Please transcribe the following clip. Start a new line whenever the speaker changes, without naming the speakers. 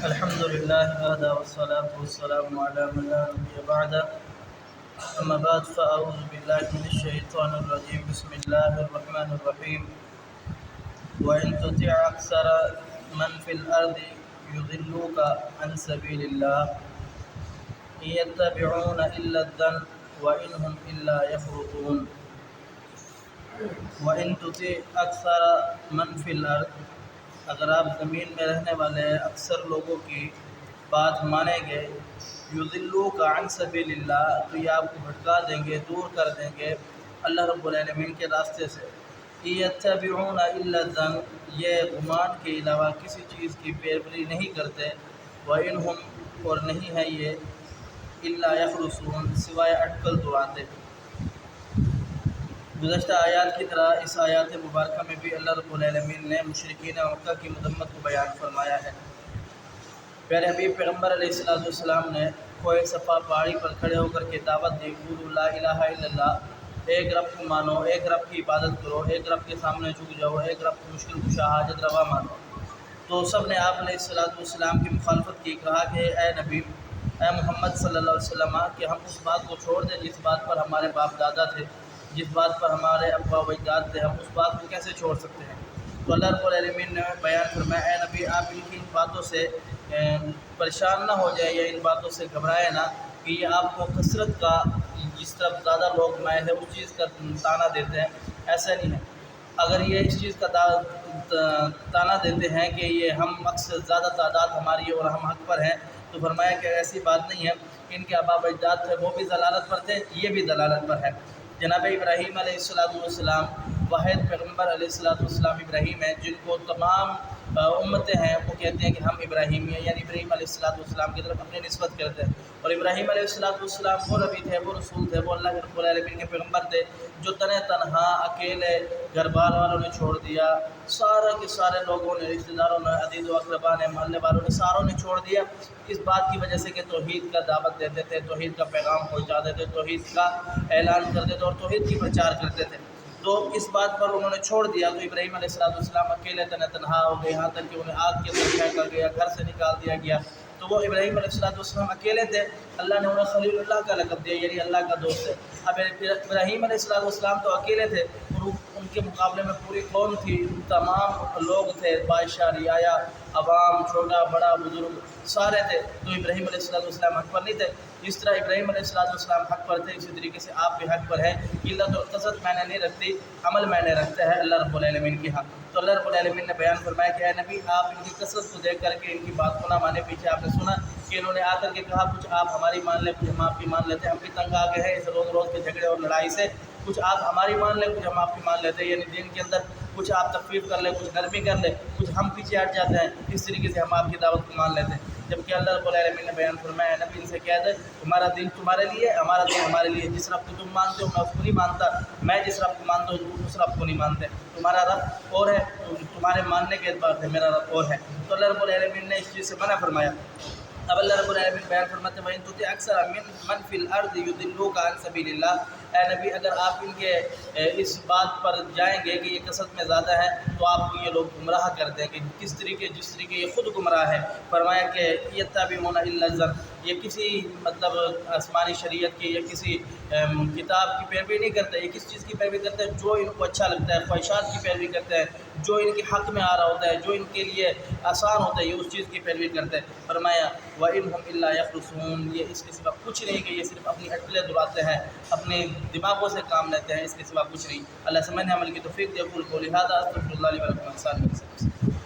الحمد لله وحده والصلاة والسلام على من لا نبي بعده. أما بعد فأعوذ بالله من الشيطان الرجيم. بسم الله الرحمن الرحيم. وإن تطع أكثر من في الأرض يضلوك عن سبيل الله إن يتبعون إلا الظن وإن هم إلا يخرصون. وإن تطع أكثر من في الأرض، اگر آپ زمین میں رہنے والے اکثر لوگوں کی بات مانیں گے، یضلوک عن سبیل اللہ، تو یہ آپ کو بھٹکا دیں گے، دور کر دیں گے اللہ رب العالمین کے راستے سے. یتبعون الا الظن، یہ گمان کے علاوہ کسی چیز کی پیروی نہیں کرتے. وَإِنْهُمْ، اور نہیں ہے یہ، الا یخرصون، سوائے اٹکل دعاتے. گزشتہ آیات کی طرح اس آیات مبارکہ میں بھی اللہ رب العالمین نے مشرکین مکہ کی مذمت کو بیان فرمایا ہے. پیارے حبیب پیغمبر علیہ السلام نے کوہ صفا پہاڑی پر کھڑے ہو کر کے دعوت دی، قولوا لا الہ الا اللہ، ایک رب کو مانو، ایک رب کی عبادت کرو، ایک رب کے سامنے جھک جاؤ، ایک رب کی مشکل کشا حاجت روا مانو. تو سب نے آپ علیہ السلام کی مخالفت کی، کہا کہ اے نبی، اے محمد صلی اللہ علیہ وسلم، کہ ہم اس بات کو چھوڑ دیں جس بات پر ہمارے باپ دادا تھے، جس بات پر ہمارے ابا و اجداد تھے، ہم اس بات کو کیسے چھوڑ سکتے ہیں؟ تو اللہ رب العالمین نے بیان فرمایا، اے نبی، آپ ان کی باتوں سے پریشان نہ ہو جائے یا ان باتوں سے گھبرائے نہ، کہ یہ آپ کو کثرت کا، جس طرف زیادہ لوگ مائل ہیں اس چیز کا تانا دیتے ہیں. ایسا نہیں ہے. اگر یہ اس چیز کا تانا دیتے ہیں کہ یہ ہم اکثر زیادہ تعداد ہماری اور ہم حق پر ہیں، تو فرمایا کہ ایسی بات نہیں ہے. ان کے آبا و اجداد تھے، وہ بھی ضلالت پر تھے، یہ بھی ضلالت پر ہے. جناب ابراہیم علیہ السلام واحد پیغمبر علیہ السلام ابراہیم ہیں، جن کو تمام امتیں ہیں وہ کہتے ہیں کہ ہم ابراہیمی ہیں، یعنی ابراہیم علیہ السلام کی طرف اپنی نسبت کرتے ہیں. اور ابراہیم علیہ السلام وہ نبی تھے، وہ رسول تھے، وہ اللہ رب العالمین کے پیغمبر تھے، جو تنہا اکیلے گھر بار والوں نے چھوڑ دیا، سارے کے سارے لوگوں نے، رشتہ داروں نے، عزیز و اقربا نے، محلے والوں نے، ساروں نے چھوڑ دیا، اس بات کی وجہ سے کہ توحید کا دعوت دیتے تھے، توحید کا پیغام پہنچاتے تھے، توحید کا اعلان کرتے تھے اور توحید کی پرچار کرتے تھے. تو اس بات پر انہوں نے چھوڑ دیا. تو ابراہیم علیہ السلام اکیلے تنہا ہو گئے، یہاں تک کہ انہیں آگ کے اندر پھینکا گیا، گھر سے نکال دیا گیا. تو وہ ابراہیم علیہ السلام اکیلے تھے. اللہ نے انہیں خلیل اللہ کا لقب دیا، یعنی اللہ کا دوست ہے. اب ابراہیم علیہ السلام تو اکیلے تھے، اور ان کے مقابلے میں پوری قوم تھی، تمام لوگ تھے، بادشاہ، رعایا، عوام، چھوٹا بڑا بزرگ سارے تھے. تو ابراہیم علیہ السلام حق پر نہیں تھے. جس طرح ابراہیم علیہ السلام حق پر تھے، اسی طریقے سے آپ بھی حق پر ہیں. قلت و کثرت میں نے نہیں رکھتی، عمل میں نے رکھتا ہے اللہ رب العالمین کی حق. تو اللہ رب العالمین نے بیان فرمایا کہ اے نبی، آپ ان کی کثرت کو دیکھ کر کے ان کی بات کو نہ مانے. پیچھے آپ نے سنا کہ انہوں نے آ کر کے کہا، کچھ آپ ہماری مان لیں، کچھ ہم آپ کی مان لیتے ہیں. ہم بھی تنگ آ گئے ہیں اس روز کے جھگڑے اور لڑائی سے. کچھ آپ ہماری مان لیں، کچھ ہم آپ کی مان لیتے ہیں، یعنی دین کے اندر کچھ آپ تخفیف کر لیں، کچھ نرمی کر لیں، کچھ ہم پیچھے ہٹ جاتے ہیں. اس طریقے سے ہم آپ کی دعوت کو مان لیتے ہیں. جبکہ اللہ رب العالمین نے بیان فرمایا، نبی ان سے کہہ دے، تمہارا دین تمہارے لیے، ہمارا دین ہمارے لیے. جس رب کو تم مانتے ہو میں اس کو نہیں مانتا، میں جس رب کو مانتا ہوں تم اس رب کو نہیں مانتے. تمہارا رب اور ہے، تمہارے ماننے کے اعتبار سے میرا رب اور ہے. تو اللہ رب العالمین نے اس چیز سے منع فرمایا. اب اللہ رب العالمین بیان فرماتے ہیں، وَإِن تُطِعْ أَكْثَرَ مَنْ فِي الْأَرْضِ يُضِلُّوكَ عَنْ سَبِيلِ اللَّهِ. اے نبی، اگر آپ ان کے اس بات پر جائیں گے کہ یہ کثرت میں زیادہ ہے، تو آپ کو یہ لوگ گمراہ کر دیں گے. جس طریقے یہ خود گمراہ ہے. فرمایا کہ یتبعون الا الظن، یہ کسی مطلب آسمانی شریعت کی یا کسی کتاب کی پیروی نہیں کرتے. یہ کس چیز کی پیروی کرتے ہیں؟ جو ان کو اچھا لگتا ہے، خواہشات کی پیروی کرتے ہیں، جو ان کے حق میں آ رہا ہوتا ہے، جو ان کے لیے آسان ہوتا ہے، یہ اس چیز کی پیروی کرتے ہیں. فرمایا وَإِنْهُمْ إِلَّا يَخْرُصُونَ، یہ اس کے سوا کچھ نہیں کہ یہ صرف اپنی اٹکلیں دلاتے ہیں، اپنے دماغوں سے کام لیتے ہیں، اس کے سوا کچھ نہیں. اللہ سمجھنے عمل کی توفیق دے. قول قولی ھذا استغفر اللہ لی ولکم.